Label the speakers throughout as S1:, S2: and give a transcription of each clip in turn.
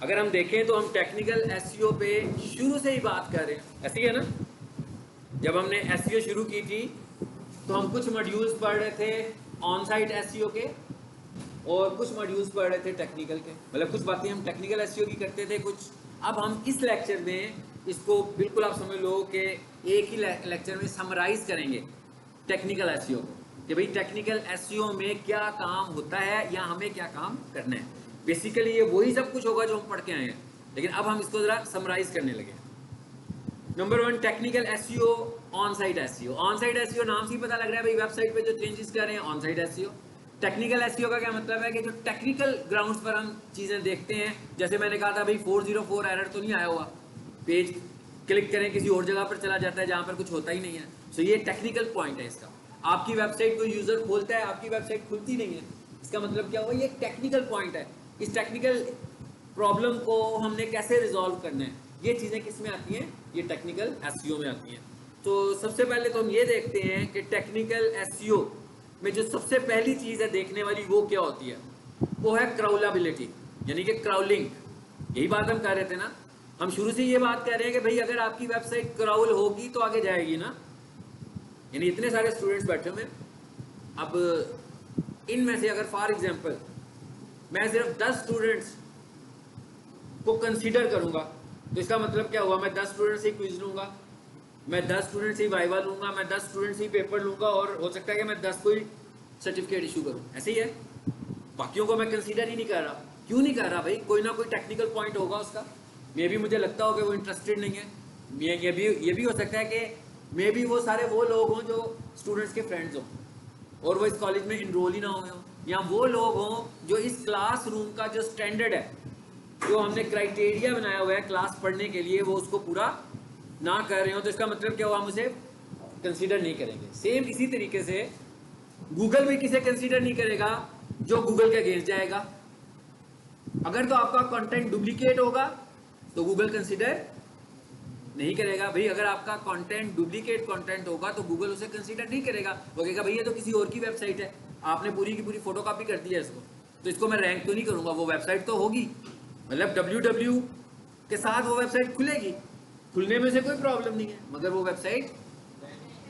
S1: अगर हम देखें तो हम टेक्निकल एसईओ पे शुरू से ही बात कर रहे हैं, ऐसी है ना। जब हमने एसईओ शुरू की थी तो हम कुछ मॉड्यूल्स पढ़ रहे थे ऑन साइट एसईओ के और कुछ मॉड्यूल्स पढ़ रहे थे टेक्निकल के, मतलब कुछ बातें हम टेक्निकल एसईओ की करते थे कुछ। अब हम इस लेक्चर में इसको बिल्कुल आप समझ लो कि एक ही लेक्चर में समराइज करेंगे टेक्निकल एसईओ को, कि भाई टेक्निकल एसईओ में क्या काम होता है या हमें क्या काम करना है। बेसिकली ये वही सब कुछ होगा जो हम पढ़ के आए हैं, लेकिन अब हम इसको जरा समराइज करने लगे। Number 1, technical SEO, on site SEO. On site SEO नाम से ही पता लग रहा है भाई, वेबसाइट पे जो चेंजेस कर रहे हैं on site SEO. Technical SEO का क्या मतलब है कि जो टेक्निकल ग्राउंड्स पर हम चीजें देखते हैं, जैसे मैंने कहा था भाई 404 एरर तो नहीं आया हुआ, पेज क्लिक करें किसी और जगह पर चला जाता है जहां पर कुछ होता ही नहीं है। सो ये टेक्निकल पॉइंट है इसका। आपकी वेबसाइट को यूजर खोलता है, आपकी वेबसाइट खुलती नहीं है, इसका मतलब क्या हुआ, ये टेक्निकल पॉइंट है। इस टेक्निकल प्रॉब्लम को हमने कैसे रिजॉल्व करना है, ये चीजें किस में आती हैं, ये टेक्निकल एसईओ में आती हैं। तो सबसे पहले तो हम ये देखते हैं कि टेक्निकल एसईओ में जो सबसे पहली चीज है देखने वाली वो क्या होती है, वो है क्राउलेबिलिटी, यानी कि क्राउलिंग। यही बात हम कर रहे थे ना, हम शुरू से ये बात कर रहे हैं कि भाई अगर आपकी वेबसाइट क्राउल होगी तो आगे जाएगी ना। यानी इतने सारे स्टूडेंट्स बैठे हुए, अब इनमें से अगर फॉर एग्जांपल मैं सिर्फ 10 स्टूडेंट्स को कंसीडर करूंगा तो इसका मतलब क्या हुआ, मैं 10 स्टूडेंट से क्विज लूंगा, मैं 10 स्टूडेंट से वाइवा लूंगा, मैं 10 स्टूडेंट से पेपर लूंगा और हो सकता है कि मैं 10 को ही सर्टिफिकेट इशू करूं, ऐसे ही है। बाकियों को मैं कंसीडर ही नहीं कर रहा। क्यों नहीं कर रहा भाई, कोई ना कोई टेक्निकल पॉइंट होगा उसका। मे भी मुझे लगता हो कि वो इंटरेस्टेड नहीं है, ये भी हो सकता है कि मे भी वो सारे वो लोग हों जो स्टूडेंट्स के फ्रेंड्स हों और वो इस कॉलेज में इनरोल ही ना हुए हों, या वो लोग हों जो इस क्लासरूम का जो स्टैंडर्ड है, जो हमने क्राइटेरिया बनाया हुआ है क्लास पढ़ने के लिए, वो उसको पूरा ना कर रहे हो। तो इसका मतलब क्या हुआ, हम उसे कंसीडर नहीं करेंगे। सेम इसी तरीके से गूगल भी किसे कंसीडर नहीं करेगा जो गूगल के अगेंस्ट जाएगा। अगर तो आपका कंटेंट डुप्लीकेट होगा तो गूगल कंसीडर नहीं करेगा भाई। अगर आपका कंटेंट डुप्लीकेट कंटेंट होगा तो गूगल उसे कंसीडर नहीं करेगा, वो कहेगा भाई ये तो किसी और की वेबसाइट है, आपने पूरी की पूरी फोटोकॉपी कर दी है इसको, तो इसको मैं रैंक तो नहीं करूंगा। वो वेबसाइट तो होगी, मतलब www के साथ वो वेबसाइट खुलेगी, खुलने में से कोई प्रॉब्लम नहीं है, मगर वो वेबसाइट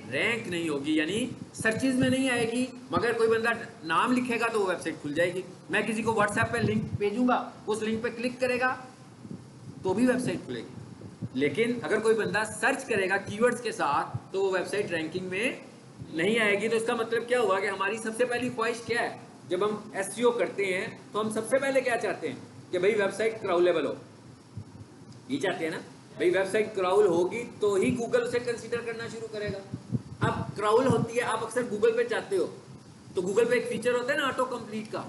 S1: रैंक नहीं होगी, यानी सर्चेज में नहीं आएगी। मगर कोई बंदा नाम लिखेगा तो वो वेबसाइट खुल जाएगी। मैं किसी को व्हाट्सएप पे लिंक भेजूंगा, उस लिंक पे क्लिक करेगा तो भी वेबसाइट खुलेगी। लेकिन अगर कोई बंदा सर्च करेगा कीवर्ड्स के साथ तो वो वेबसाइट रैंकिंग में नहीं आएगी। तो इसका मतलब क्या हुआ कि हमारी सबसे पहली ख्वाहिश क्या है, जब हम एसईओ करते हैं तो हम सबसे पहले क्या चाहते हैं कि भाई वेबसाइट क्राउलेबल हो। ये चाहते हैं ना भाई, वेबसाइट क्राउल होगी तो ही गूगल उसे कंसीडर करना शुरू करेगा। अब क्राउल होती है, आप अक्सर गूगल पे जाते हो तो गूगल पे एक फीचर होता है ना ऑटो कंप्लीट का,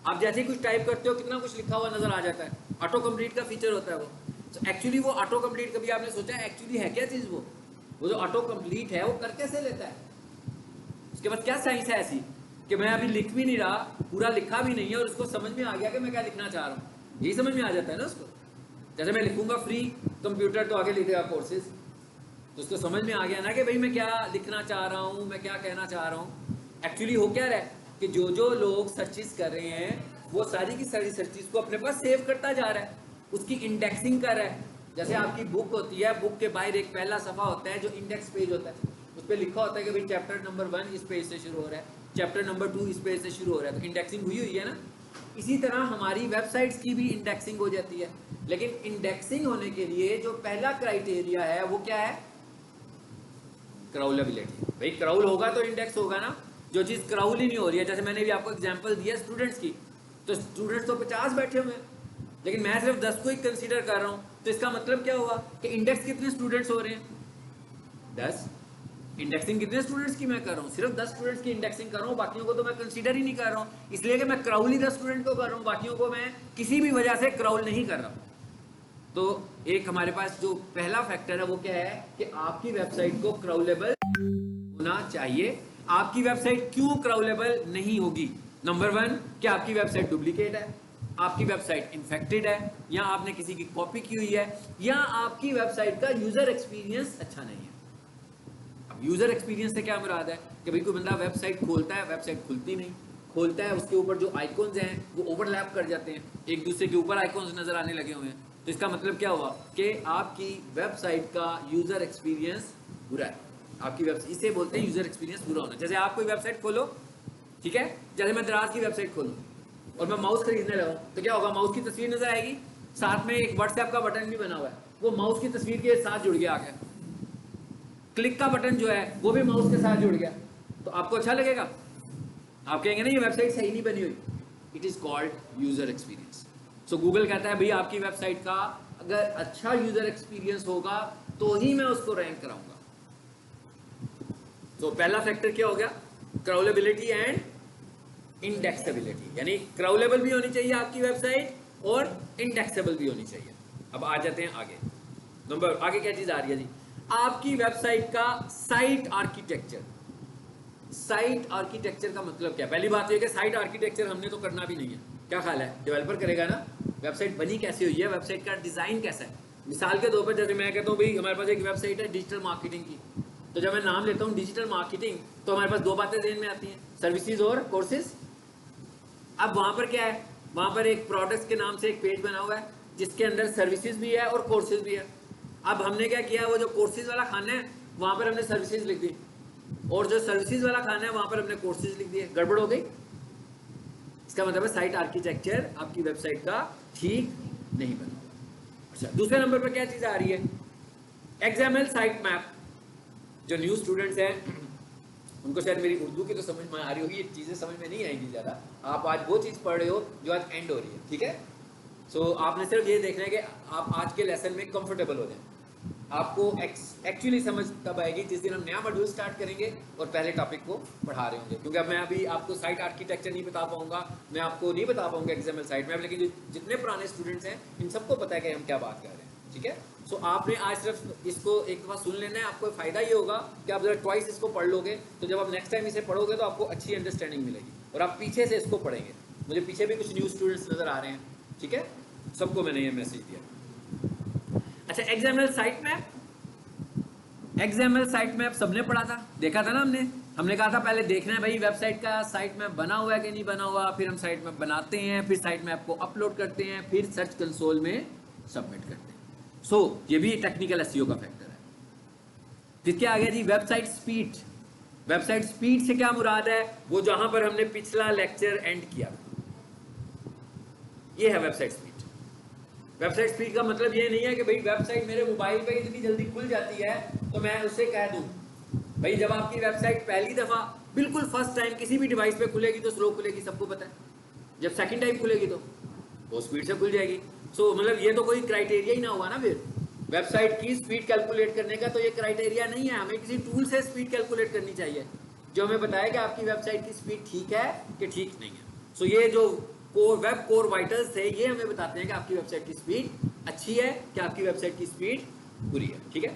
S1: आप जैसे ही कुछ टाइप करते हो कितना कुछ लिखा हुआ नजर आ जाता है, ऑटो कंप्लीट का फीचर होता है वो। तो एक्चुअली वो ऑटो कंप्लीट, कभी आपने सोचा है एक्चुअली है क्या चीज वो जो ऑटो कंप्लीट है वो कर कैसे लेता है, उसके बाद क्या साइंस है ऐसी कि मैं अभी लिख भी नहीं रहा, पूरा लिखा भी नहीं है और उसको समझ में आ गया कि मैं क्या लिखना चाह रहा हूँ, यही समझ में आ जाता है ना उसको। जैसे मैं लिखूंगा फ्री कंप्यूटर तो आगे लिखेगा कोर्सेज, तो उसको समझ में आ गया ना कि भाई मैं क्या लिखना चाह रहा हूँ, मैं क्या कहना चाह रहा हूँ। एक्चुअली हो क्या रहा है कि जो जो लोग सर्चेस कर रहे हैं वो सारी की सारी सर्चेस को अपने पास सेव करता जा रहा है, उसकी इंडेक्सिंग कर रहा है। जैसे आपकी बुक होती है, बुक के बाहर एक पहला सफा होता है जो इंडेक्स पेज होता है, उस पर लिखा होता है कि भाई चैप्टर नंबर 1 इस पेज से शुरू हो रहा है, चैप्टर नंबर 2 इस पेज से शुरू हो रहा है, तो इंडेक्सिंग हुई हुई है ना। इसी तरह हमारी वेबसाइट्स की भी इंडेक्सिंग हो जाती है, लेकिन इंडेक्सिंग होने के लिए जो पहला क्राइटेरिया है वो क्या है, क्राउलेबिलिटी। भाई क्राउल होगा तो इंडेक्स होगा ना। जो चीज क्राउल ही नहीं हो रही है, जैसे मैंने भी आपको एग्जांपल दिया स्टूडेंट्स की, तो स्टूडेंट्स तो 50 बैठे हुए हैं लेकिन मैं सिर्फ 10 को ही कंसीडर कर रहा हूं, तो इसका मतलब क्या हुआ कि इंडेक्स कितने स्टूडेंट्स हो रहे हैं, 10। इंडेक्सिंग कितने स्टूडेंट्स की मैं कर रहा हूँ, सिर्फ 10 स्टूडेंट्स की इंडेक्सिंग कर रहा हूँ, बाकियों को तो मैं कंसीडर ही नहीं कर रहा हूँ, इसलिए कि मैं क्राउल ही 10 स्टूडेंट को कर रहा हूँ, बाकियों को मैं किसी भी वजह से क्राउल नहीं कर रहा हूँ। तो एक हमारे पास जो पहला फैक्टर है वो क्या है कि आपकी वेबसाइट को क्राउलेबल होना चाहिए। आपकी वेबसाइट क्यों क्राउलेबल नहीं होगी, नंबर 1 कि आपकी वेबसाइट डुप्लीकेट है, आपकी वेबसाइट इन्फेक्टेड है, या आपने किसी की कॉपी की हुई है, या आपकी वेबसाइट का यूजर एक्सपीरियंस अच्छा नहीं है। अब यूजर एक्सपीरियंस से क्या मुराद है कि भाई कोई बंदा वेबसाइट खोलता है, वेबसाइट खुलती नहीं, खोलता है उसके ऊपर जो आइकॉन्स हैं वो ओवरलैप कर जाते हैं, एक दूसरे के ऊपर आइकॉन्स नज़र आने लगे हुए हैं। तो इसका मतलब क्या हुआ कि आपकी वेबसाइट का यूज़र एक्सपीरियंस बुरा है। आपकी वेबसाइट, इसे बोलते हैं यूज़र एक्सपीरियंस बुरा होना। जैसे आप कोई वेबसाइट खोलो, ठीक है, जैसे मैं दराज की वेबसाइट खोलूँ और मैं माउस खरीदने लगा तो क्या होगा, माउस की तस्वीर नज़र आएगी, साथ में एक व्हाट्सएप का बटन भी बना हुआ है, वो माउस की तस्वीर के साथ जुड़ गया आके। क्लिक का बटन जो है वो भी माउस के साथ जुड़ गया, तो आपको अच्छा लगेगा? आप कहेंगे ना ये वेबसाइट सही नहीं बनी हुई। It is called user experience. So Google कहता है भाई आपकी वेबसाइट का अगर अच्छा यूज़र एक्सपीरियंस होगा तो ही मैं उसको रैंक कराऊंगा। तो पहला फैक्टर क्या हो गया, क्राउलेबिलिटी एंड इंडेक्सेबिलिटी, यानी क्राउलेबल भी होनी चाहिए आपकी वेबसाइट और इंडेक्सेबल भी होनी चाहिए। अब आ जाते हैं आगे, नंबर आगे क्या चीज़ आ रही है जी, आपकी वेबसाइट का साइट आर्किटेक्चर। साइट आर्किटेक्चर का मतलब क्या? पहली बात यह कि साइट आर्किटेक्चर हमने तो करना भी नहीं है, क्या ख्याल है, डेवलपर करेगा ना। वेबसाइट बनी कैसे हुई है, वेबसाइट का डिज़ाइन कैसा है। मिसाल के तौर पर जैसे मैं कहता हूँ भाई हमारे पास एक वेबसाइट है डिजिटल मार्केटिंग की, तो जब मैं नाम लेता हूँ डिजिटल मार्केटिंग तो हमारे पास दो बातें ध्यान में आती हैं, सर्विसेज और कोर्सेज। अब वहाँ पर क्या है, वहाँ पर एक प्रोडक्ट्स के नाम से एक पेज बना हुआ है जिसके अंदर सर्विसेज भी है और कोर्सेज भी है। अब हमने क्या किया, वो जो कोर्सेज वाला खाना है वहाँ पर हमने सर्विसेज लिख दी, और जो सर्विसेज वाला खाना है वहाँ पर हमने कोर्सेज लिख दिए, गड़बड़ हो गई। इसका मतलब है साइट आर्किटेक्चर आपकी वेबसाइट का ठीक नहीं बना। अच्छा, दूसरे नंबर पर क्या चीज़ आ रही है, एक्सएमएल साइट मैप। जो न्यू स्टूडेंट्स हैं उनको शायद मेरी उर्दू की तो समझ में आ रही होगी, ये चीज़ें समझ में नहीं आएंगी ज़्यादा। आप आज वो चीज़ पढ़ रहे हो जो आज एंड हो रही है, ठीक है। सो आपने सिर्फ ये देखना है कि आप आज के लेसन में कंफर्टेबल हो जाए। आपको एक्चुअली समझ तब आएगी जिस दिन हम नया मॉड्यूल स्टार्ट करेंगे और पहले टॉपिक को पढ़ा रहे होंगे, क्योंकि अब मैं अभी आपको साइट आर्किटेक्चर नहीं बता पाऊंगा, मैं आपको नहीं बता पाऊंगा एक्सएमएल साइट मैप, लेकिन जितने पुराने स्टूडेंट्स हैं इन सबको पता है कि हम क्या बात कर रहे हैं, ठीक है। सो आपने आज सिर्फ इसको एक दफ़ा सुन लेना है, आपको फ़ायदा ये होगा कि आप जरा ट्वाइस इसको पढ़ लोगे, तो जब आप नेक्स्ट टाइम इसे पढ़ोगे तो आपको अच्छी अंडरस्टैंडिंग मिलेगी और आप पीछे से इसको पढ़ेंगे। मुझे पीछे भी कुछ न्यू स्टूडेंट्स नज़र आ रहे हैं, ठीक है, सबको मैंने ये मैसेज दिया। अच्छा, XML site map, XML site map सबने पढ़ा था, देखा था ना हमने कहा था पहले देखना है भाई वेबसाइट का साइट मैप बना हुआ है कि नहीं बना हुआ, फिर हम साइट मैप बनाते हैं, फिर साइट मैप को अपलोड करते हैं, फिर सर्च कंसोल में सबमिट करते हैं। सो ये भी टेक्निकल एसईओ का फैक्टर है। फिर क्या आ गया जी, वेबसाइट स्पीड। वेबसाइट स्पीड से क्या मुराद है, वो जहां पर हमने पिछला लेक्चर एंड किया, ये है वेबसाइट स्पीड। वेबसाइट स्पीड का मतलब ये नहीं है कि भाई वेबसाइट मेरे मोबाइल पे इतनी जल्दी खुल जाती है तो मैं उसे कह दूं भाई जब आपकी वेबसाइट पहली दफ़ा बिल्कुल फर्स्ट टाइम किसी भी डिवाइस पे खुलेगी तो स्लो खुलेगी, सबको पता है। जब सेकंड टाइम खुलेगी तो वो स्पीड से खुल जाएगी। सो मतलब ये तो कोई क्राइटेरिया ही ना हुआ ना फिर वेबसाइट की स्पीड कैलकुलेट करने का, तो ये क्राइटेरिया नहीं है। हमें किसी टूल से स्पीड कैलकुलेट करनी चाहिए जो हमें बताया कि आपकी वेबसाइट की स्पीड ठीक है कि ठीक नहीं है। सो ये जो वेब कोर वाइटल्स थे ये हमें बताते हैं कि आपकी वेबसाइट की स्पीड अच्छी है कि आपकी वेबसाइट की स्पीड बुरी है, ठीक है।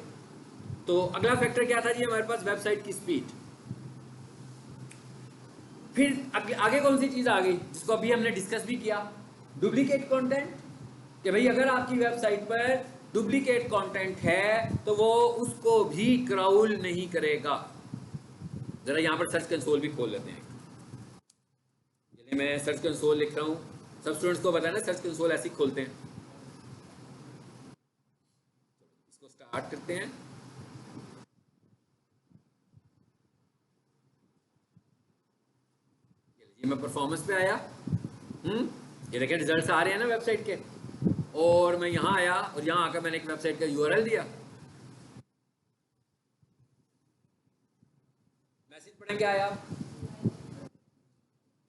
S1: तो अगला फैक्टर क्या था जी हमारे पास, वेबसाइट की स्पीड। फिर आगे कौन सी चीज आ गई जिसको अभी हमने डिस्कस भी किया, डुप्लीकेट कंटेंट। कि भाई अगर आपकी वेबसाइट पर डुप्लीकेट कंटेंट है तो वो उसको भी क्राउल नहीं करेगा। जरा यहां पर सर्च कंसोल भी खोल लेते हैं। मैं सर्च कंसोल लिख रहा हूँ, सब स्टूडेंट्स को बताना सर्च कंसोल ऐसे ही खोलते हैं। इसको स्टार्ट करते हैं। ये मैं परफॉर्मेंस पे आया, ये देखें रिजल्ट्स आ रहे हैं ना वेबसाइट के, और मैं यहाँ आया और यहाँ आकर मैंने एक वेबसाइट का यूआरएल दिया। मैसेज पढ़ें क्या आया,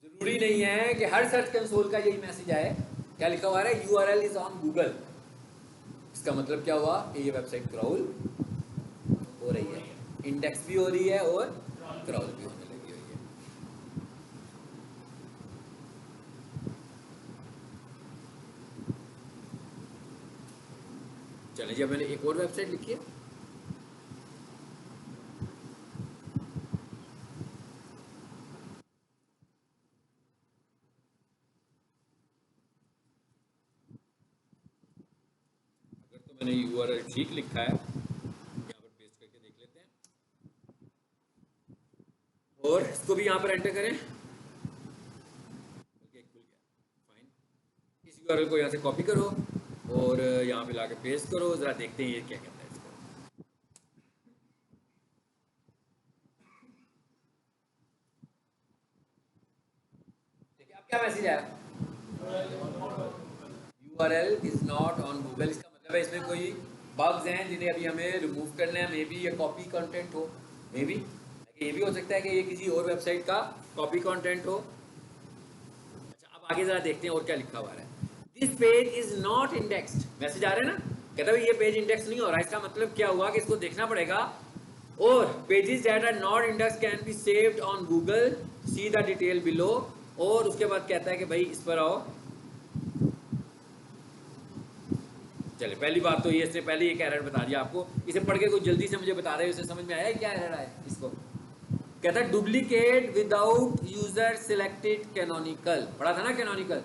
S1: जरूरी नहीं है कि हर सर्च कंसोल का यही मैसेज आए। क्या लिखा हुआ है, यूआरएल इज ऑन गूगल। इसका मतलब क्या हुआ कि ये वेबसाइट क्राउल हो रही है, इंडेक्स भी हो रही है और क्राउल भी होने लगी हुई है। चलिए जी, अब मैंने एक और वेबसाइट लिखी है। अगर तो मैंने यूआरएल ठीक लिखा है, यहाँ पर पेस्ट करके देख लेते हैं और इसको भी यहाँ पर एंटर करें। यूआरएल को यहाँ से कॉपी करो और यहाँ पे लाके पेस्ट करो, ज़रा देखते हैं ये क्या कहता है इसको। देखिए अब क्या मैसेज आया, URL is not on Google. इसका मतलब है इसमें कोई बग्स हैं जिन्हें अभी हमें रिमूव करना है। मे बी ये कॉपी कंटेंट हो, मे बी ये भी हो सकता है कि ये किसी और वेबसाइट का कॉपी कंटेंट हो। अच्छा अब आगे जरा देखते हैं और क्या लिखा हुआ है। This page is not indexed, message आ रहा है ना, कहता है ये पेज इंडेक्स नहीं हो रहा है। इसका मतलब क्या हुआ कि इसको देखना पड़ेगा। और pages that are not index can be saved on Google, see the detail below. और उसके बाद कहता है कि भाई इस पर आओ। चले पहली बात तो ये, इससे पहले एक एरर बता दिया आपको, इसे पढ़ के कुछ जल्दी से मुझे बता रहे हो, इसे समझ में आया क्या एरर आया इसको। कहता है duplicate without user selected canonical, पढ़ा था ना कैनोनिकल।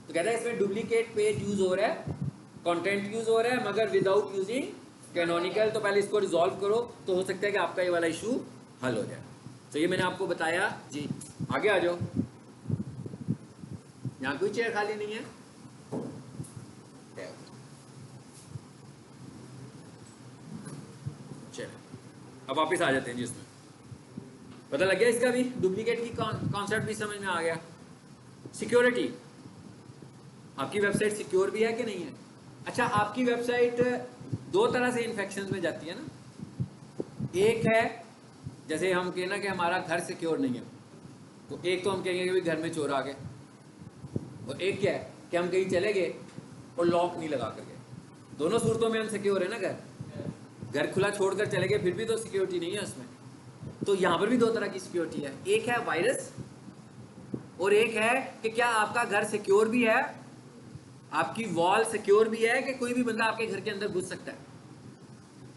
S1: तो कहता है इसमें डुप्लीकेट पेज यूज हो रहा है, कंटेंट यूज हो रहा है, मगर विदाउट यूजिंग कैनोनिकल। तो पहले इसको रिजॉल्व करो तो हो सकता है कि आपका ये वाला इशू हल हो जाए। तो ये मैंने आपको बताया जी। आगे आ जाओ, यहाँ कोई चेयर खाली नहीं है। अब वापिस आ जाते हैं जी। इसमें पता लग गया इसका भी, डुप्लीकेट की कॉन्सेप्ट भी समझ में आ गया। सिक्योरिटी, आपकी वेबसाइट सिक्योर भी है कि नहीं है। अच्छा आपकी वेबसाइट दो तरह से इन्फेक्शन में जाती है ना। एक है जैसे हम कहें ना कि हमारा घर सिक्योर नहीं है, तो एक तो हम कहेंगे कि घर में चोर आ गए, और एक क्या है कि हम कहीं चले गए और लॉक नहीं लगा कर गए। दोनों सूरतों में हम सिक्योर है ना। घर खुला छोड़कर चले गए फिर भी तो सिक्योरिटी नहीं है उसमें। तो यहाँ पर भी दो तरह की सिक्योरिटी है, एक है वायरस और एक है कि क्या आपका घर सिक्योर भी है, आपकी वॉल सिक्योर भी है कि कोई भी बंदा आपके घर के अंदर घुस सकता है।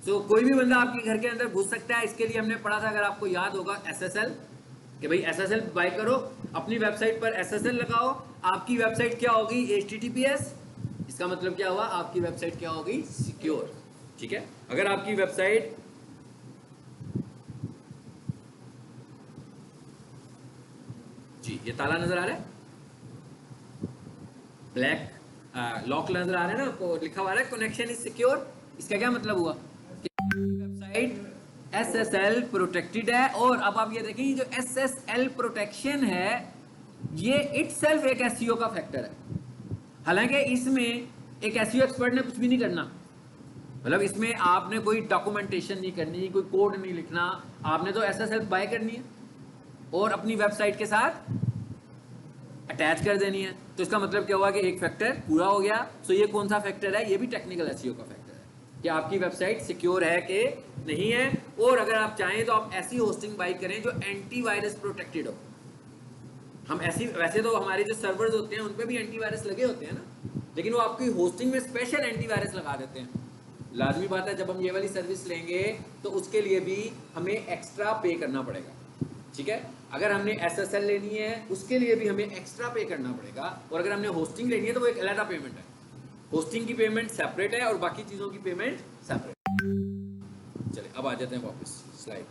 S1: तो कोई भी बंदा आपके घर के अंदर घुस सकता है। इसके लिए हमने पढ़ा था, अगर आपको याद होगा, SSL, कि भाई SSL बाय करो, अपनी वेबसाइट पर SSL लगाओ, आपकी वेबसाइट क्या होगी, HTTPS। इसका मतलब क्या हुआ, आपकी वेबसाइट क्या होगी, सिक्योर। ठीक है, अगर आपकी वेबसाइट जी, ये ताला नजर आ रहा है, ब्लैक लॉक नजर आ रहा है ना, आपको लिखा हुआ है कनेक्शन इज सिक्योर। इसका क्या मतलब हुआ कि वेबसाइट SSL प्रोटेक्टेड है। और अब आप ये देखें, जो SSL प्रोटेक्शन है ये इटसेल्फ एक SEO का फैक्टर है। हालांकि इसमें एक SEO एक्सपर्ट ने कुछ भी नहीं करना, मतलब इसमें आपने कोई डॉक्यूमेंटेशन नहीं करनी, कोई कोड नहीं लिखना, आपने तो SSL बाय करनी है और अपनी वेबसाइट के साथ अटैच कर देनी है। तो इसका मतलब क्या हुआ कि एक फैक्टर पूरा हो गया। सो ये कौन सा फैक्टर है, ये भी टेक्निकल SEO का फैक्टर है कि आपकी वेबसाइट सिक्योर है कि नहीं है। और अगर आप चाहें तो आप ऐसी होस्टिंग बाय करें जो एंटीवायरस प्रोटेक्टेड हो। हम ऐसी, वैसे तो हमारे जो सर्वर्स होते हैं उन पे भी एंटीवायरस लगे होते हैं ना, लेकिन वो आपकी होस्टिंग में स्पेशल एंटीवायरस लगा देते हैं। लाजमी बात है, जब हम ये वाली सर्विस लेंगे तो उसके लिए भी हमें एक्स्ट्रा पे करना पड़ेगा। ठीक है, अगर हमने SSL लेनी है उसके लिए भी हमें एक्स्ट्रा पे करना पड़ेगा, और अगर हमने होस्टिंग लेनी है तो वो एक अलग पेमेंट है। होस्टिंग की पेमेंट सेपरेट है और बाकी चीज़ों की पेमेंट सेपरेट। चलिए अब आ जाते हैं वापस स्लाइड।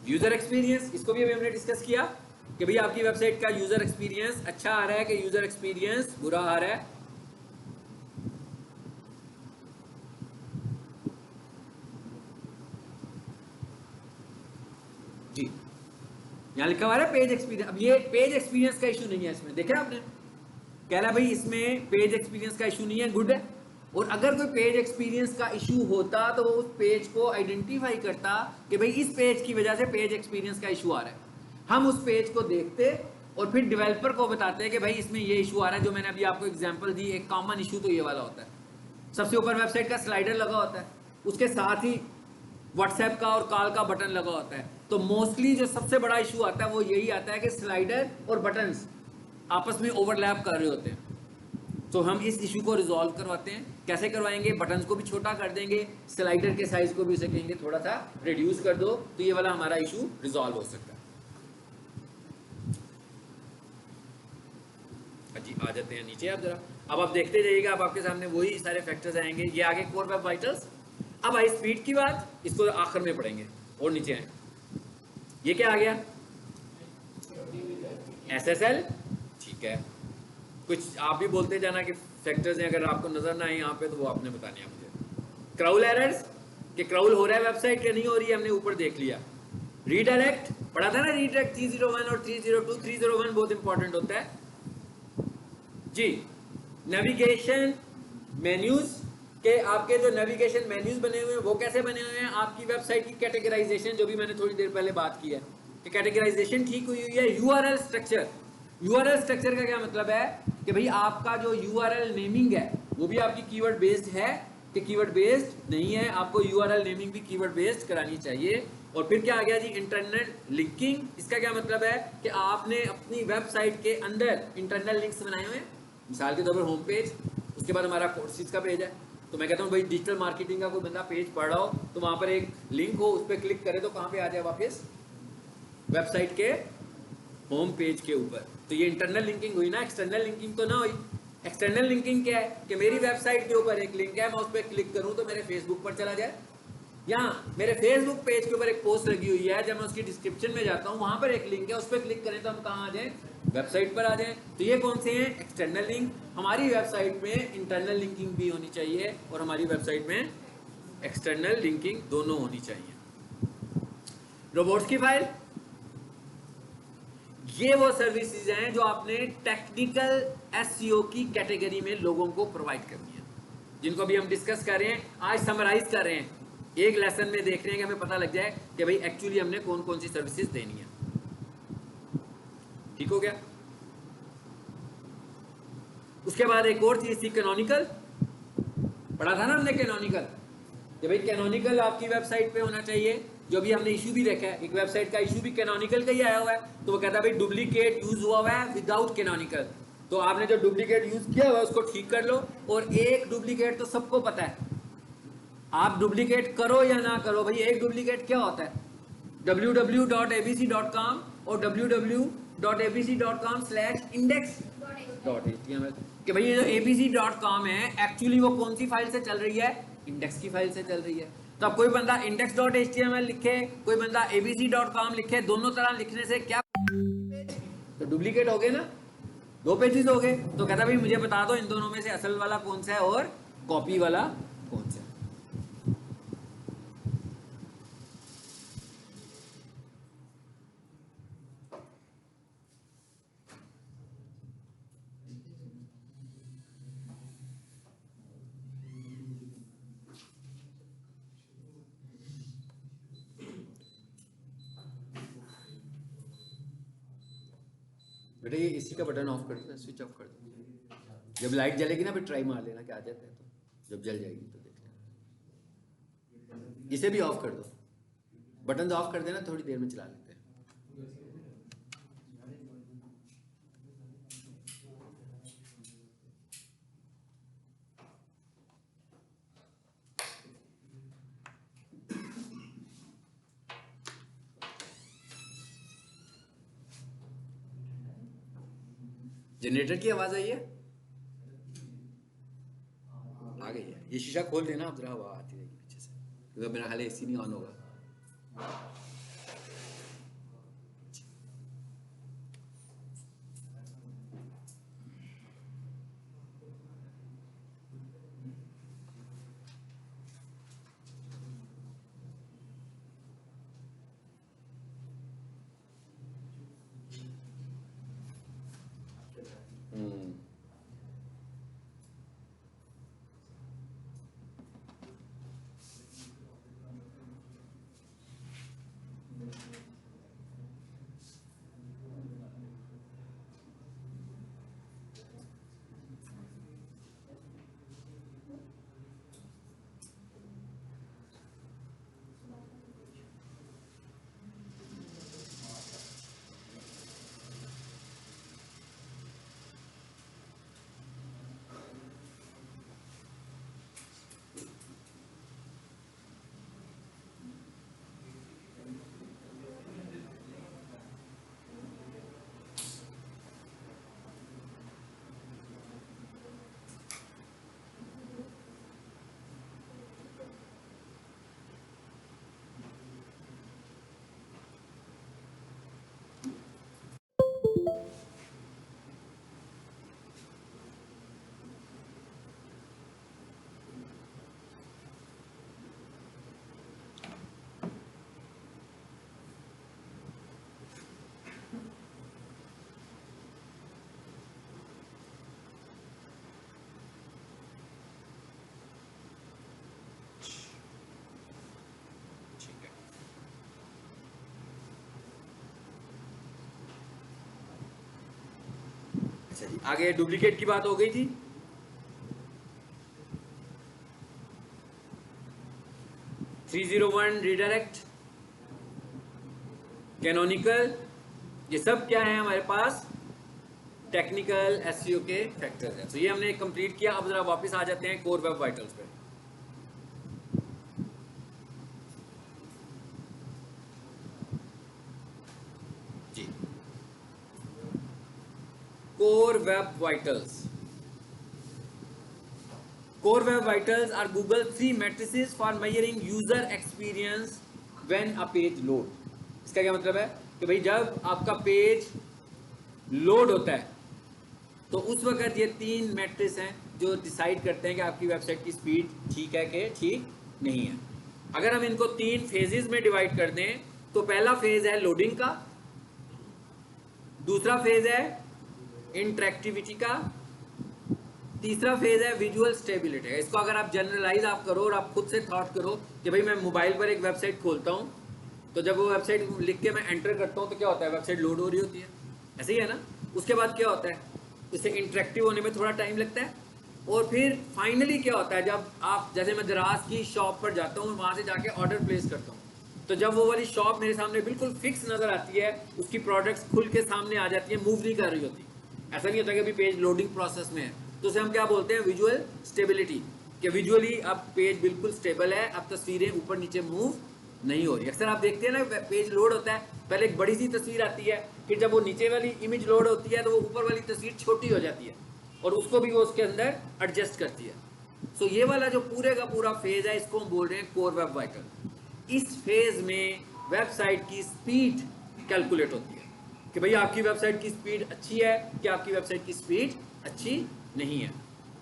S1: यूजर एक्सपीरियंस, इसको भी अभी हमने डिस्कस किया कि भाई आपकी वेबसाइट का यूजर एक्सपीरियंस अच्छा आ रहा है कि यूजर एक्सपीरियंस बुरा आ रहा है। जी, यहाँ लिखा हुआ है पेज एक्सपीरियंस। अब ये पेज एक्सपीरियंस का इशू नहीं है इसमें, देखा आपने, कह रहा भाई इसमें पेज एक्सपीरियंस का इशू नहीं है, गुड है। और अगर कोई पेज एक्सपीरियंस का इशू होता तो वो उस पेज को आइडेंटिफाई करता कि भाई इस पेज की वजह से पेज एक्सपीरियंस का इशू आ रहा है। हम उस पेज को देखते और फिर डेवलपर को बताते हैं कि भाई इसमें ये इशू आ रहा है। जो मैंने अभी आपको एग्जांपल दी, एक कॉमन इशू तो ये वाला होता है। सबसे ऊपर वेबसाइट का स्लाइडर लगा होता है, उसके साथ ही व्हाट्सएप का और कॉल का बटन लगा होता है। तो मोस्टली जो सबसे बड़ा इशू आता है वो यही आता है कि स्लाइडर और बटन्स आपस में ओवरलैप कर रहे होते हैं। तो हम इस इशू को रिजॉल्व करवाते हैं। कैसे करवाएंगे, बटन्स को भी छोटा कर देंगे, स्लाइडर के साइज को भी उसे कहेंगे थोड़ा सा रिड्यूस कर दो, तो ये वाला हमारा इशू रिजॉल्व हो सकता है। जी आ जाते हैं नीचे आप जरा। अब आप देखते जाइएगा, अब आपके सामने वही सारे फैक्टर्स आएंगे। ये आगे कोर वेब वाइटल्स। अब आई स्पीड की बात, इसको आखिर में पढ़ेंगे और नीचे आए। ये क्या आ गया, SSL ठीक है, कुछ आप भी बोलते जाना कि फैक्टर्स हैं, अगर आपको नजर ना आए यहाँ पे तो वो आपने बताने हैं मुझे। क्राउल एरर्स, कि क्राउल हो रहा है वेबसाइट के नहीं हो रही है, हमने ऊपर देख लिया। रीडायरेक्ट पढ़ा था ना, रीडायरेक्ट 301 और 302। 301 बहुत इंपॉर्टेंट होता है जी। नेविगेशन मेन्यूज, के आपके जो नेविगेशन मेन्यूज बने हुए हैं वो कैसे बने हुए हैं, आपकी वेबसाइट की कैटेगराइजेशन, जो भी मैंने थोड़ी देर पहले बात की है कि कैटेगराइजेशन ठीक हुई हुई है। यूआरएल स्ट्रक्चर, यूआरएल स्ट्रक्चर का क्या मतलब है कि भाई आपका जो यूआरएल नेमिंग है वो भी आपकी कीवर्ड बेस्ड है कि कीवर्ड बेस्ड नहीं है, आपको यूआरएल नेमिंग भी कीवर्ड बेस्ड करानी चाहिए। और फिर क्या आ गया जी, इंटरनल लिंकिंग। इसका क्या मतलब है कि आपने अपनी वेबसाइट के अंदर इंटरनल लिंक्स बनाए हुए हैं, मिसाल के तौर पर होम पेज, उसके बाद हमारा कोर्सेज का पेज है, तो मैं कहता हूँ भाई डिजिटल मार्केटिंग का कोई बंदा पेज पढ़ रहा हो तो वहां पर एक लिंक हो, उस पर क्लिक करे तो कहाँ पे आ जाए वापस, वेबसाइट के होम पेज के ऊपर। तो ये इंटरनल लिंकिंग हुई ना, एक्सटर्नल लिंकिंग तो ना हुई। एक्सटर्नल लिंकिंग क्या है कि मेरी वेबसाइट के ऊपर एक लिंक है, मैं उस पर क्लिक करूँ तो मेरे फेसबुक पर चला जाए, या मेरे फेसबुक पेज के ऊपर एक पोस्ट लगी हुई है, जब मैं उसकी डिस्क्रिप्शन में जाता हूँ वहां पर एक लिंक है, उस पर क्लिक करें तो हम कहाँ आ जाए, वेबसाइट पर आ जाए। तो ये कौन से हैं, एक्सटर्नल लिंक। हमारी वेबसाइट में इंटरनल लिंकिंग भी होनी चाहिए और हमारी वेबसाइट में एक्सटर्नल लिंकिंग दोनों होनी चाहिए। रोबोट्स की फाइल, ये वो सर्विसेज हैं जो आपने टेक्निकल एसईओ की कैटेगरी में लोगों को प्रोवाइड करनी है, जिनको भी हम डिस्कस कर रहे हैं, आज समराइज कर रहे हैं, एक लेसन में देख रहे हैं कि हमें पता लग जाए कि भाई एक्चुअली हमने कौन कौन सी सर्विसेज देनी है। ठीक हो गया। उसके बाद एक और चीज थी कैनोनिकल, पढ़ा था ना हमने कैनोनिकल, कि भाई कैनोनिकल आपकी वेबसाइट पे होना चाहिए। जो भी हमने इशू भी देखा है, एक वेबसाइट का इशू भी कैनोनिकल का ही आया हुआ है, तो वो कहता है भाई डुप्लीकेट यूज हुआ हुआ है विदाउट कैनोनिकल, तो आपने जो डुप्लीकेट यूज किया हुआ है उसको ठीक कर लो। और एक डुप्लीकेट तो सबको पता है, आप डुप्लीकेट करो या ना करो, भाई एक डुप्लीकेट क्या होता है, www.abc.com और www.abc.com/index.html, कि भाई ये जो abc.com है एक्चुअली वो कौन सी फाइल से चल रही है, इंडेक्स की फाइल से चल रही है। तो अब कोई बंदा index.html लिखे, कोई बंदा abc.com लिखे, दोनों तरह लिखने से क्या, तो डुप्लीकेट हो गए ना, दो पेजेस हो गए। तो कहता भाई मुझे बता दो इन दोनों में से असल वाला कौन सा है और कॉपी वाला कौन सा है। बेटा ये एसी का बटन ऑफ कर दो, स्विच ऑफ कर दो, जब लाइट जलेगी ना फिर ट्राई मार लेना कि आ जाता है, तो जब जल जाएगी तो देख लेना। इसे भी ऑफ कर दो, बटन ऑफ कर देना, थोड़ी देर में चला लेते हैं। जनरेटर की आवाज आई है, आ गई है। ये शीशा खोल देना, अब जरा हवा आती रहेगी पीछे से, क्योंकि मेरा हाल एसी नहीं ऑन होगा। अच्छा जी, आगे डुप्लीकेट की बात हो गई थी। थ्री 301 रीडायरेक्ट, कैनोनिकल, ये सब क्या है हमारे पास, टेक्निकल एसईओ के फैक्टर्स हैं। तो ये हमने कंप्लीट किया। अब जरा वापस आ जाते हैं कोर वेब वाइटल्स पे। जी, core web vitals. Core Web Vitals are Google 3 matrices for measuring user experience when a page load। इसका क्या मतलब है कि भाई जब आपका पेज लोड होता है तो उस वक्त ये 3 मैट्रिक्स हैं जो डिसाइड करते हैं कि आपकी वेबसाइट की स्पीड ठीक है कि ठीक नहीं है। अगर हम इनको 3 फेजेस में डिवाइड कर दें तो पहला फेज है लोडिंग का, दूसरा फेज है इंटरेक्टिविटी का, तीसरा फेज है विजुअल स्टेबिलिटी। इसको अगर आप जनरलाइज आप करो और आप खुद से थॉट करो कि भाई मैं मोबाइल पर एक वेबसाइट खोलता हूँ, तो जब वो वेबसाइट लिख के मैं एंटर करता हूँ तो क्या होता है, वेबसाइट लोड हो रही होती है, ऐसे ही है ना। उसके बाद क्या होता है, इससे इंटरेक्टिव होने में थोड़ा टाइम लगता है, और फिर फाइनली क्या होता है, जब आप जैसे मैं दराज की शॉप पर जाता हूँ, वहाँ से जाके ऑर्डर प्लेस करता हूँ, तो जब वो वाली शॉप मेरे सामने बिल्कुल फिक्स नज़र आती है, उसकी प्रोडक्ट्स खुल के सामने आ जाती है, मूव नहीं कर रही होती, ऐसा नहीं होता कि अभी पेज लोडिंग प्रोसेस में है, तो उसे हम क्या बोलते हैं, विजुअल स्टेबिलिटी, कि विजुअली अब पेज बिल्कुल स्टेबल है, अब तस्वीरें ऊपर नीचे मूव नहीं हो रही। अक्सर आप देखते हैं ना, पेज लोड होता है, पहले एक बड़ी सी तस्वीर आती है, फिर जब वो नीचे वाली इमेज लोड होती है तो वो ऊपर वाली तस्वीर छोटी हो जाती है, और उसको भी वो उसके अंदर एडजस्ट करती है। सो ये वाला जो पूरे का पूरा फेज है, इसको हम बोल रहे हैं कोर वेब वाइटल। इस फेज में वेबसाइट की स्पीड कैलकुलेट होती है कि भाई आपकी वेबसाइट की स्पीड अच्छी है कि आपकी वेबसाइट की स्पीड अच्छी नहीं है।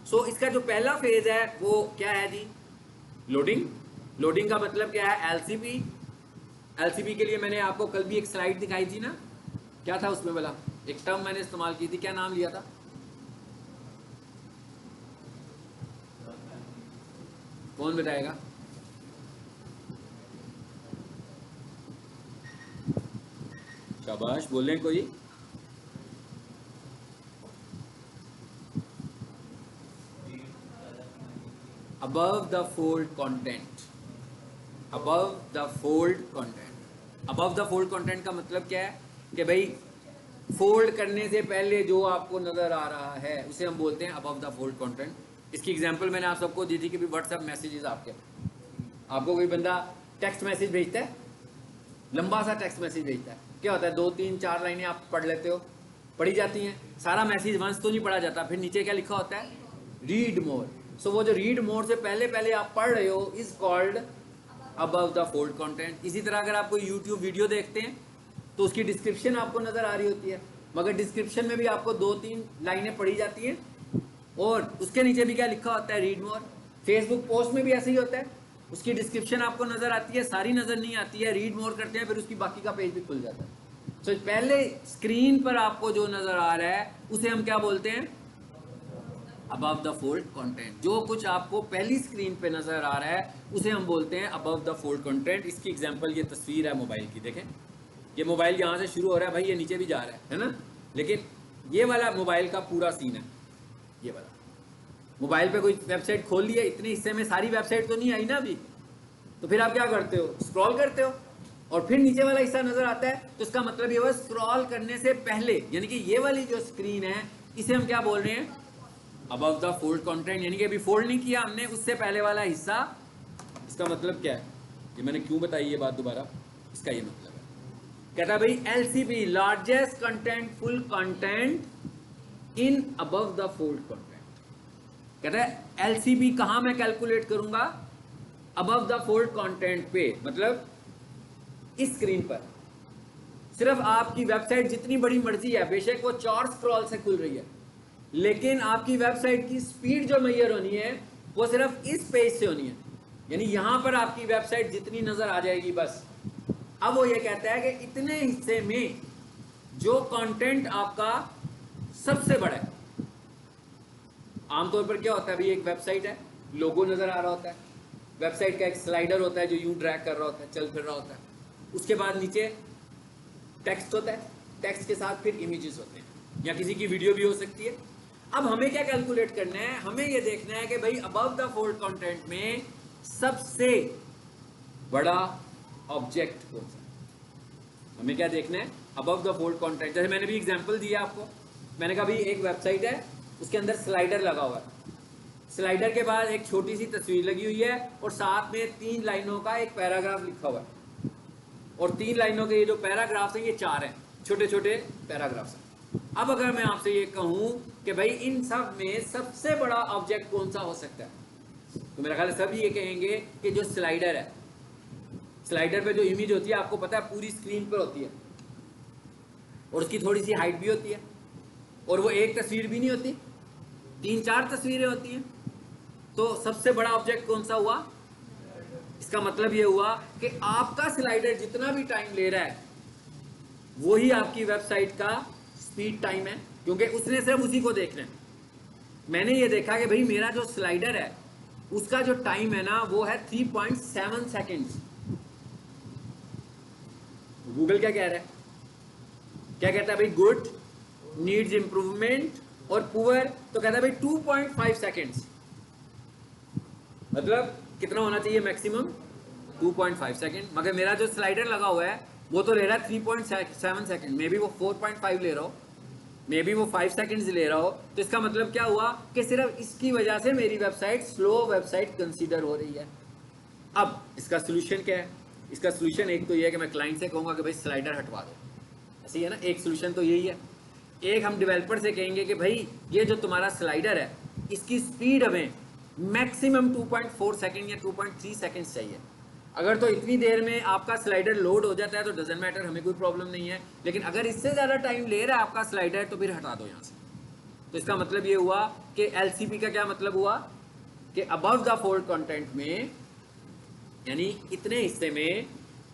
S1: सो इसका जो पहला फेज है वो क्या है जी, लोडिंग। लोडिंग का मतलब क्या है, एलसीपी। एलसीपी के लिए मैंने आपको कल भी एक स्लाइड दिखाई थी ना, क्या था उसमें बोला, एक टर्म मैंने इस्तेमाल की थी, क्या नाम लिया था, कौन बताएगा? शाबाश, बोले कोई। Above the fold content. Above the fold content. Above the fold content का मतलब क्या है कि भाई फोल्ड करने से पहले जो आपको नजर आ रहा है उसे हम बोलते हैं अबव द फोल्ड कंटेंट। इसकी एग्जांपल मैंने आप सबको दी थी कि भी व्हाट्सएप मैसेजेस आपको कोई बंदा टेक्स्ट मैसेज भेजता है, लंबा सा टेक्स्ट मैसेज भेजता है, क्या होता है, 2 3 4 लाइनें आप पढ़ लेते हो, पढ़ी जाती हैं, सारा मैसेज वंस तो नहीं पढ़ा जाता, फिर नीचे क्या लिखा होता है, रीड मोर। सो वो जो रीड मोर से पहले पहले आप पढ़ रहे हो is called above the fold content. इसी तरह अगर आप कोई यूट्यूब वीडियो देखते हैं तो उसकी डिस्क्रिप्शन आपको नजर आ रही होती है, मगर डिस्क्रिप्शन में भी आपको 2 3 लाइनें पढ़ी जाती हैं और उसके नीचे भी क्या लिखा होता है, रीड मोर। फेसबुक पोस्ट में भी ऐसे ही होता है, उसकी डिस्क्रिप्शन आपको नजर आती है, सारी नजर नहीं आती है, रीड मोर करते हैं, फिर उसकी बाकी का पेज भी खुल जाता है। तो पहले स्क्रीन पर आपको जो नजर आ रहा है उसे हम क्या बोलते हैं, अबव द फोल्ड कंटेंट। जो कुछ आपको पहली स्क्रीन पे नजर आ रहा है उसे हम बोलते हैं अबव द फोल्ड कंटेंट। इसकी एग्जांपल ये तस्वीर है मोबाइल की, देखें ये मोबाइल यहाँ से शुरू हो रहा है भाई, ये नीचे भी जा रहा है ना, लेकिन ये वाला मोबाइल का पूरा सीन है। ये वाला मोबाइल पे कोई वेबसाइट खोल ली है, इतने हिस्से में सारी वेबसाइट तो नहीं आई ना अभी, तो फिर आप क्या करते हो, स्क्रॉल करते हो और फिर नीचे वाला हिस्सा नजर आता है, तो इसका मतलब ये हुआ स्क्रॉल करने से पहले, यानी कि ये वाली जो स्क्रीन है इसे हम क्या बोल रहे हैं, अबव द फोल्ड कंटेंट, यानी कि अभी फोल्ड नहीं किया हमने, उससे पहले वाला हिस्सा। इसका मतलब क्या है, ये मैंने क्यों बताई ये बात दोबारा, इसका ये मतलब है, कहता है भाई LCP, largest content full content in above the fold content. कहता है एलसीबी कहां मैं कैलकुलेट करूंगा, अबव द फोल्ड कंटेंट पे, मतलब इस स्क्रीन पर। सिर्फ आपकी वेबसाइट जितनी बड़ी मर्जी है, बेशक वो 4 स्क्रॉल से खुल रही है, लेकिन आपकी वेबसाइट की स्पीड जो मेजर होनी है वो सिर्फ इस पेज से होनी है, यानी यहां पर आपकी वेबसाइट जितनी नजर आ जाएगी बस। अब वो ये कहता है कि इतने हिस्से में जो कंटेंट आपका सबसे बड़ा है, आमतौर पर क्या होता है भाई, एक वेबसाइट है, लोगो नजर आ रहा होता है, वेबसाइट का एक स्लाइडर होता है जो यूं ड्रैग कर रहा होता है, चल फिर रहा होता है, उसके बाद नीचे टेक्स्ट होता है, टेक्स्ट के साथ फिर इमेजेस होते हैं, या किसी की वीडियो भी हो सकती है। अब हमें क्या कैलकुलेट करना है, हमें ये देखना है कि भाई अबव द फोल्ड कंटेंट में सबसे बड़ा ऑब्जेक्ट कौन सा। हमें क्या देखना है, अबव द फोल्ड कंटेंट। जैसे मैंने भी एग्जांपल दिया आपको, मैंने कहा भाई एक वेबसाइट है, उसके अंदर स्लाइडर लगा हुआ है, स्लाइडर के बाद एक छोटी सी तस्वीर लगी हुई है और साथ में 3 लाइनों का एक पैराग्राफ लिखा हुआ है, और 3 लाइनों के ये जो पैराग्राफ्स हैं ये 4 हैं, छोटे छोटे पैराग्राफ्स हैं। अब अगर मैं आपसे ये कहूं कि भाई इन सब में सबसे बड़ा ऑब्जेक्ट कौन सा हो सकता है, तो मेरा ख्याल है सब ये कहेंगे कि जो स्लाइडर है। स्लाइडर पे जो इमेज होती है आपको पता है पूरी स्क्रीन पर होती है, और उसकी थोड़ी सी हाइट भी होती है, और वो एक तस्वीर भी नहीं होती, 3-4 तस्वीरें होती हैं। तो सबसे बड़ा ऑब्जेक्ट कौन सा हुआ? इसका मतलब ये हुआ कि आपका स्लाइडर जितना भी टाइम ले रहा है वही आपकी वेबसाइट का स्पीड टाइम है, क्योंकि उसने सिर्फ उसी को देखना है। मैंने ये देखा कि भाई मेरा जो स्लाइडर है उसका जो टाइम है ना वो है 3.7 सेकेंड्स। गूगल क्या कह रहा है, क्या कहता है भाई गुड, नीड्स इंप्रूवमेंट, और पुअर तो कहता है भाई 2.5 सेकेंड्स। मतलब कितना होना चाहिए मैक्सिमम? 2.5 सेकेंड। मगर मेरा जो स्लाइडर लगा हुआ है वो तो ले रहा है 3.7 सेकेंड, मे बी वो 4.5 ले रहा हो, मे बी वो 5 सेकेंड्स ले रहा हो। तो इसका मतलब क्या हुआ कि सिर्फ इसकी वजह से मेरी वेबसाइट स्लो वेबसाइट कंसीडर हो रही है। अब इसका सोल्यूशन क्या है? इसका सोल्यूशन एक तो ये है कि मैं क्लाइंट से कहूँगा कि भाई स्लाइडर हटवा दो, ऐसी है ना, एक सोल्यूशन तो यही है। एक हम डेवलपर से कहेंगे कि भाई ये जो तुम्हारा स्लाइडर है इसकी स्पीड हमें मैक्सिमम 2.4 सेकेंड या 2.3 सेकेंड्स चाहिए। अगर तो इतनी देर में आपका स्लाइडर लोड हो जाता है तो डजंट मैटर, हमें कोई प्रॉब्लम नहीं है। लेकिन अगर इससे ज़्यादा टाइम ले रहा है आपका स्लाइडर तो फिर हटा दो यहाँ से। तो इसका मतलब ये हुआ कि LCP का क्या मतलब हुआ कि अबव द फोल्ड कंटेंट में, यानी इतने हिस्से में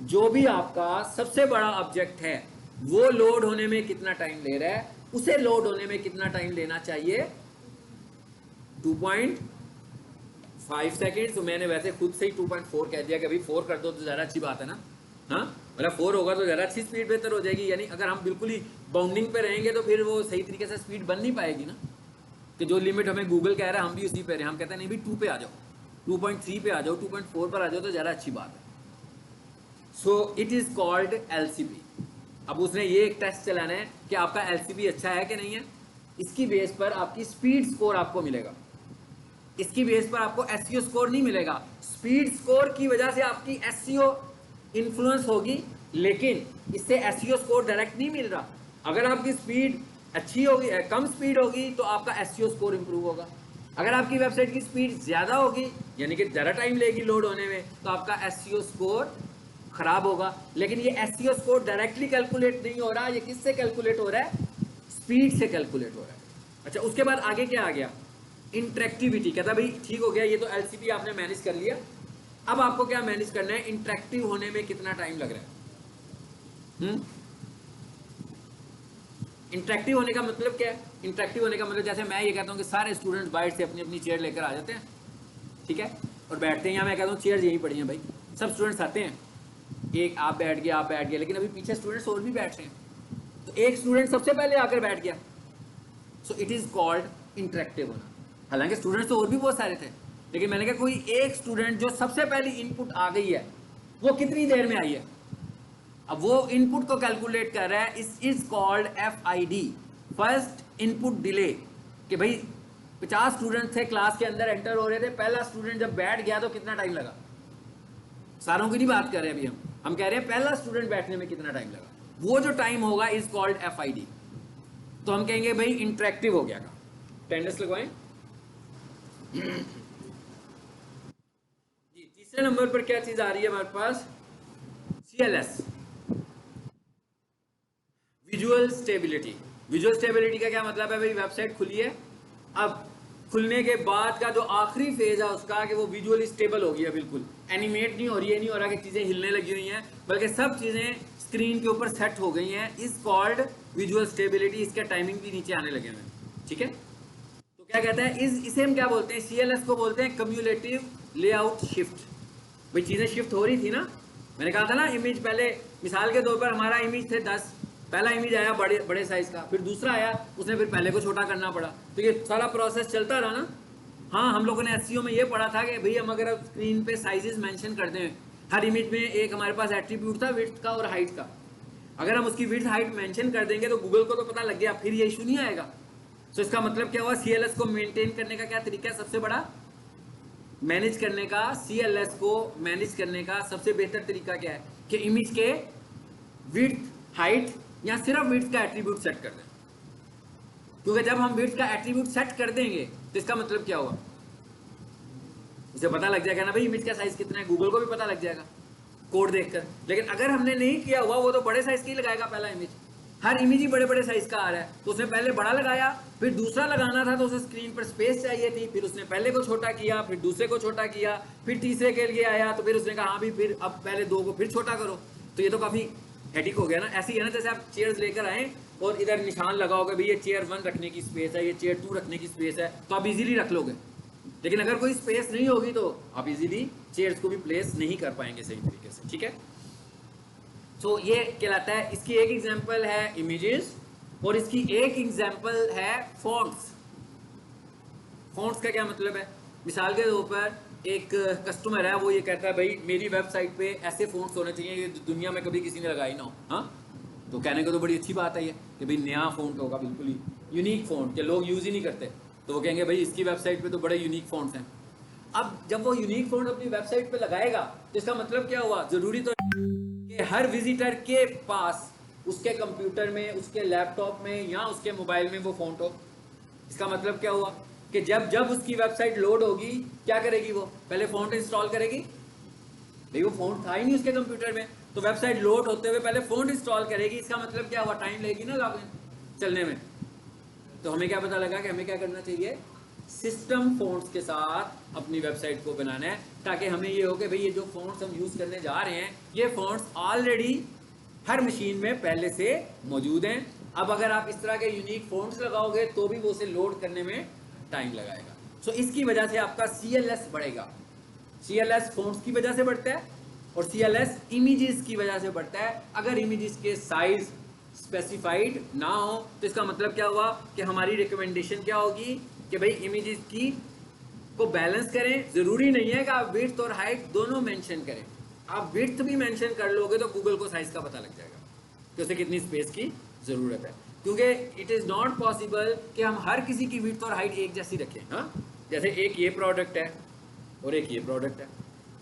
S1: जो भी आपका सबसे बड़ा ऑब्जेक्ट है वो लोड होने में कितना टाइम ले रहा है, उसे लोड होने में कितना टाइम लेना चाहिए? 2.5 सेकेंड। तो मैंने वैसे खुद से ही 2.4 कह दिया कि भाई 4 कर दो तो ज़्यादा अच्छी बात है ना। हाँ मतलब 4 होगा तो ज़्यादा अच्छी स्पीड बेहतर हो जाएगी। यानी अगर हम बिल्कुल ही बाउंडिंग पे रहेंगे तो फिर वो सही तरीके से स्पीड बन नहीं पाएगी ना, कि जो लिमिट हमें गूगल कह रहा है हम भी उसी पे रहे। हम कहते हैं नहीं भाई 2 पे आ जाओ, 2.3 पे आ जाओ, 2.4 पर आ जाओ तो ज़्यादा अच्छी बात है। So it is called LCP। अब उसने ये एक टेस्ट चलाना है कि आपका LCP अच्छा है कि नहीं है। इसकी बेस पर आपकी स्पीड स्कोर आपको मिलेगा, इसकी बेस पर आपको SEO स्कोर नहीं मिलेगा। स्पीड स्कोर की वजह से आपकी SEO इन्फ्लुएंस होगी, लेकिन इससे SEO स्कोर डायरेक्ट नहीं मिल रहा। अगर आपकी स्पीड अच्छी होगी, कम स्पीड होगी तो आपका SEO स्कोर इंप्रूव होगा। अगर आपकी वेबसाइट की स्पीड ज़्यादा होगी, यानी कि ज़्यादा टाइम लेगी लोड होने में, तो आपका SEO स्कोर खराब होगा। लेकिन ये SEO स्कोर डायरेक्टली कैलकुलेट नहीं हो रहा, ये किससे कैलकुलेट हो रहा है? स्पीड से कैलकुलेट हो रहा है। अच्छा, उसके बाद आगे क्या आ गया? इंटरेक्टिविटी। कहता भाई ठीक हो गया, ये तो LCP आपने मैनेज कर लिया, अब आपको क्या मैनेज करना है? इंटरेक्टिव होने में कितना टाइम लग रहा है। इंटरेक्टिव होने का मतलब क्या है? इंटरेक्टिव होने का मतलब जैसे मैं ये कहता हूँ कि सारे स्टूडेंट्स बाहर से अपनी अपनी चेयर लेकर आ जाते हैं, ठीक है, और बैठते हैं। यहाँ मैं कहता हूँ चेयर यहीं पड़ी हैं भाई, सब स्टूडेंट्स आते हैं, एक आप बैठ गया, आप बैठ गया, लेकिन अभी पीछे स्टूडेंट्स और भी बैठ रहे हैं, तो एक स्टूडेंट सबसे पहले आकर बैठ गया। So it is called interactive होना। हालांकि स्टूडेंट्स तो और भी बहुत सारे थे, लेकिन मैंने कहा कोई एक स्टूडेंट जो सबसे पहली इनपुट आ गई है वो कितनी देर में आई है, अब वो इनपुट को कैलकुलेट कर रहा है। Is called FID, first input delay. कि भाई 50 स्टूडेंट थे क्लास के अंदर, एंटर हो रहे थे, पहला स्टूडेंट जब बैठ गया तो कितना टाइम लगा? सारों की नहीं बात कर रहे हैं अभी, हम कह रहे हैं पहला स्टूडेंट बैठने में कितना टाइम लगा, वो जो टाइम होगा इज कॉल्ड FID। तो हम कहेंगे भाई इंटरेक्टिव हो गया का। टेंडर्स लगवाएं जी। तीसरे नंबर पर क्या चीज आ रही है हमारे पास? CLS, visual stability. Visual stability का क्या मतलब है? भाई वेबसाइट खुली है, अब खुलने के बाद का जो आखिरी फेज है उसका कि वो विजुअली स्टेबल हो गया, बिल्कुल एनिमेट नहीं हो रही है, नहीं हो रहा कि चीजें हिलने लगी हुई हैं, बल्कि सब चीजें स्क्रीन के ऊपर सेट हो गई हैं। Is called visual stability. इसका टाइमिंग भी नीचे आने लगे हैं, ठीक है। तो क्या कहता है इसे हम क्या बोलते हैं? CLS को बोलते हैं कम्युलेटिव लेआउट शिफ्ट। भाई चीजें शिफ्ट हो रही थी ना, मैंने कहा था ना, इमेज पहले मिसाल के तौर पर हमारा इमेज थे 10, पहला इमेज आया बड़े बड़े साइज का, फिर दूसरा आया, उसने फिर पहले को छोटा करना पड़ा, तो ये सारा प्रोसेस चलता रहा ना। हाँ, हम लोगों ने एसईओ में ये पढ़ा था कि भाई हम अगर अब स्क्रीन पे साइजेस मेंशन कर दें, हर इमेज में एक हमारे पास एट्रीब्यूट था विड्थ का और हाइट का, अगर हम उसकी विड्थ हाइट मेंशन कर देंगे तो गूगल को तो पता लग गया, फिर ये इशू नहीं आएगा। तो इसका मतलब क्या हुआ, सीएलएस को मेंटेन करने का क्या तरीका है, सबसे बड़ा मैनेज करने का, सीएलएस को मैनेज करने का सबसे बेहतर तरीका क्या है कि इमेज के विड्थ हाइट या सिर्फ विड्थ का एट्रीब्यूट सेट कर दें। क्योंकि जब हम विड्थ का एट्रीब्यूट सेट कर देंगे तो इसका मतलब क्या हुआ, उसे पता लग जाएगा ना भाई इमेज का साइज कितना है, गूगल को भी पता लग जाएगा कोड देखकर। लेकिन अगर हमने नहीं किया हुआ, वो तो बड़े साइज की लगाएगा पहला इमेज, हर इमेज ही बड़े बड़े साइज का आ रहा है, तो उसने पहले बड़ा लगाया, फिर दूसरा लगाना था तो उसे स्क्रीन पर स्पेस चाहिए थी, फिर उसने पहले को छोटा किया, फिर दूसरे को छोटा किया, फिर तीसरे के लिए आया तो फिर उसने कहा हाँ भी फिर अब पहले दो को फिर छोटा करो। तो ये तो काफी हेडिक हो गया ना। ऐसे ही है ना, जैसे आप चेयर्स लेकर आए और इधर निशान लगाओगे भाई ये चेयर 1 रखने की स्पेस है, ये चेयर 2 रखने की स्पेस है, तो आप इजीली रख लोगे। लेकिन अगर कोई स्पेस नहीं होगी तो आप इजीली चेयर्स को भी प्लेस नहीं कर पाएंगे सही तरीके से, ठीक है। तो ये कहलाता है, इसकी एक एग्जांपल है इमेजेस और इसकी एक एग्जांपल है फॉन्ट्स। फॉन्ट्स का क्या मतलब है, मिसाल के तौर पर एक कस्टमर है, वो ये कहता है भाई मेरी वेबसाइट पे ऐसे फॉन्ट्स होने चाहिए ये दुनिया में कभी किसी ने लगाई ना हो। हाँ, तो कहने को तो बड़ी अच्छी बात है ये कि भाई नया फॉन्ट होगा, बिल्कुल ही यूनिक फॉन्ट, के लोग यूज ही नहीं करते, तो वो कहेंगे भाई इसकी वेबसाइट पे तो बड़े यूनिक फॉन्ट्स हैं। अब जब वो यूनिक फॉन्ट अपनी वेबसाइट पे लगाएगा तो इसका मतलब क्या हुआ, जरूरी तो कि हर विजिटर के पास उसके कंप्यूटर में, उसके लैपटॉप में या उसके मोबाइल में वो फॉन्ट हो। इसका मतलब क्या हुआ कि जब जब उसकी वेबसाइट लोड होगी क्या करेगी, वो पहले फॉन्ट इंस्टॉल करेगी। भाई वो फॉन्ट था ही नहीं उसके कंप्यूटर में, तो वेबसाइट लोड होते हुए पहले फॉन्ट इंस्टॉल करेगी। इसका मतलब क्या हुआ, टाइम लगेगी ना लॉगिन चलने में। तो हमें क्या पता लगा कि हमें क्या करना चाहिए, सिस्टम फॉन्ट्स के साथ अपनी वेबसाइट को बनाना है, ताकि हमें ये हो कि भाई ये जो फॉन्ट्स हम यूज करने जा रहे हैं ये फॉन्ट्स ऑलरेडी हर मशीन में पहले से मौजूद हैं। अब अगर आप इस तरह के यूनिक फॉन्ट्स लगाओगे तो भी वो उसे लोड करने में टाइम लगाएगा। सो इसकी वजह से आपका सीएलएस बढ़ेगा। सीएलएस फॉन्ट्स की वजह से बढ़ता है और सीएलएस इमेजेस की वजह से बढ़ता है। अगर इमेजेस के साइज स्पेसिफाइड ना हो तो इसका मतलब क्या हुआ कि हमारी रिकमेंडेशन क्या होगी कि भाई इमेजेस की को बैलेंस करें। जरूरी नहीं है कि आप विड्थ और हाइट दोनों मेंशन करें, आप विड्थ भी मेंशन कर लोगे तो गूगल को साइज का पता लग जाएगा कि उसे कितनी स्पेस की जरूरत है, क्योंकि इट इज नॉट पॉसिबल कि हम हर किसी की विड्थ और हाइट एक जैसी रखें। हाँ, जैसे एक ये प्रोडक्ट है और एक ये प्रोडक्ट है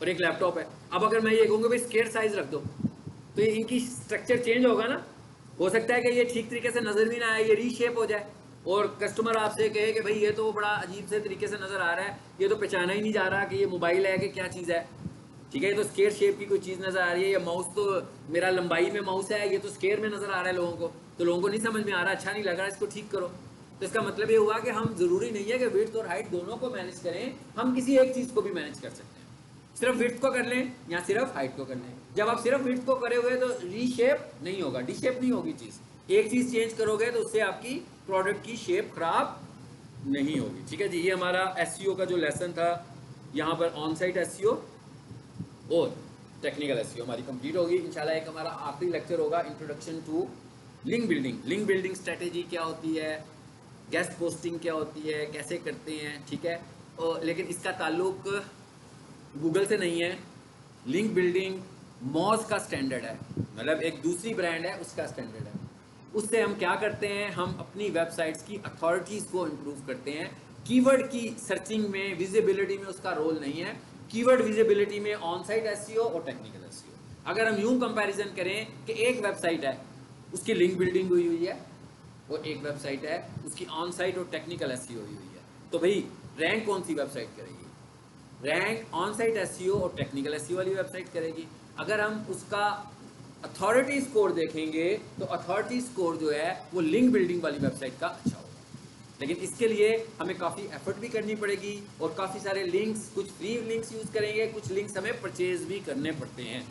S1: और एक लैपटॉप है। अब अगर मैं ये कहूँगा भाई स्केयर साइज रख दो तो ये इनकी स्ट्रक्चर चेंज होगा ना। हो सकता है कि ये ठीक तरीके से नजर भी ना आए, ये रीशेप हो जाए और कस्टमर आपसे कहे कि भाई ये तो बड़ा अजीब से तरीके से नजर आ रहा है, ये तो पहचाना ही नहीं जा रहा कि ये मोबाइल है कि क्या चीज़ है। ठीक है, ये तो स्केयर शेप की कोई चीज़ नजर आ रही है, या माउस तो मेरा लंबाई में माउस है, ये तो स्केयर में नजर आ रहा है लोगों को, तो लोगों को नहीं समझ में आ रहा, अच्छा नहीं लग रहा, इसको ठीक करो। तो इसका मतलब ये हुआ कि हम जरूरी नहीं है कि विड्थ और हाइट दोनों को मैनेज करें, हम किसी एक चीज़ को भी मैनेज कर सकते हैं। सिर्फ विड्थ को कर लें या सिर्फ हाइट को कर लें। जब आप सिर्फ विड्थ को करे हुए तो रीशेप नहीं होगा, डी शेप नहीं होगी चीज़। एक चीज़ चेंज करोगे तो उससे आपकी प्रोडक्ट की शेप खराब नहीं होगी। ठीक है जी, ये हमारा एसईओ का जो लेसन था, यहाँ पर ऑन साइट एसईओ और टेक्निकल एसईओ हमारी कंप्लीट होगी। इंशाल्लाह एक हमारा आखिरी लेक्चर होगा introduction to link building. Link building strategy क्या होती है, गेस्ट पोस्टिंग क्या होती है, कैसे करते हैं, ठीक है। और लेकिन इसका ताल्लुक गूगल से नहीं है। लिंक बिल्डिंग मॉज का स्टैंडर्ड है, मतलब एक दूसरी ब्रांड है उसका स्टैंडर्ड है। उससे हम क्या करते हैं, हम अपनी वेबसाइट्स की अथॉरिटीज़ को इम्प्रूव करते हैं। कीवर्ड की सर्चिंग में, विजिबिलिटी में उसका रोल नहीं है। कीवर्ड विजिबिलिटी में ऑन साइट एसईओ और टेक्निकल एसईओ। अगर हम यूं कंपैरिजन करें कि एक वेबसाइट है उसकी लिंक बिल्डिंग हुई हुई है और एक वेबसाइट है उसकी ऑन साइट और टेक्निकल एसईओ हुई हुई है, तो भाई रैंक कौन सी वेबसाइट करेगी? रैंक ऑन साइट एसईओ और टेक्निकल एसईओ वाली वेबसाइट करेगी। अगर हम उसका अथॉरिटी स्कोर देखेंगे तो अथॉरिटी स्कोर जो है वो लिंक बिल्डिंग वाली वेबसाइट का अच्छा होगा। लेकिन इसके लिए हमें काफ़ी एफर्ट भी करनी पड़ेगी और काफ़ी सारे लिंक्स, कुछ फ्री लिंक्स यूज़ करेंगे, कुछ लिंक्स हमें परचेज भी करने पड़ते हैं।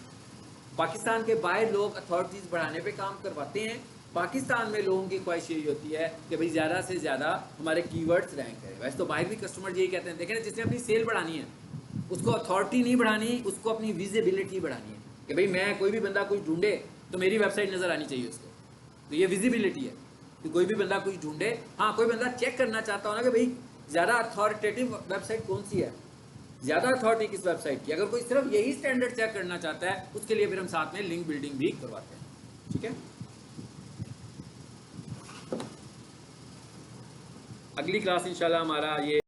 S1: पाकिस्तान के बाहर लोग अथॉरिटीज़ बढ़ाने पे काम करवाते हैं। पाकिस्तान में लोगों की ख्वाहिश यही होती है कि भाई ज़्यादा से ज़्यादा हमारे कीवर्ड्स रैंक करें। वैसे तो बाहर भी कस्टमर यही कहते हैं, देखें ना, जिसने अपनी सेल बढ़ानी है उसको अथॉरिटी नहीं बढ़ानी, उसको अपनी विजिबिलिटी बढ़ानी है कि भाई मैं कोई भी बंदा कुछ ढूंढे तो मेरी वेबसाइट नज़र आनी चाहिए उसको। तो ये विजिबिलिटी है कि कोई भी बंदा कुछ ढूंढे। हाँ, कोई बंदा चेक करना चाहता हो ना कि भाई ज़्यादा अथॉरिटेटिव वेबसाइट कौन सी है, ज़्यादा अथॉरिटी किस वेबसाइट की, अगर कोई सिर्फ यही स्टैंडर्ड चेक करना चाहता है, उसके लिए फिर हम साथ में लिंक बिल्डिंग भी करवाते हैं। ठीक है, अगली क्लास इंशाल्लाह हमारा ये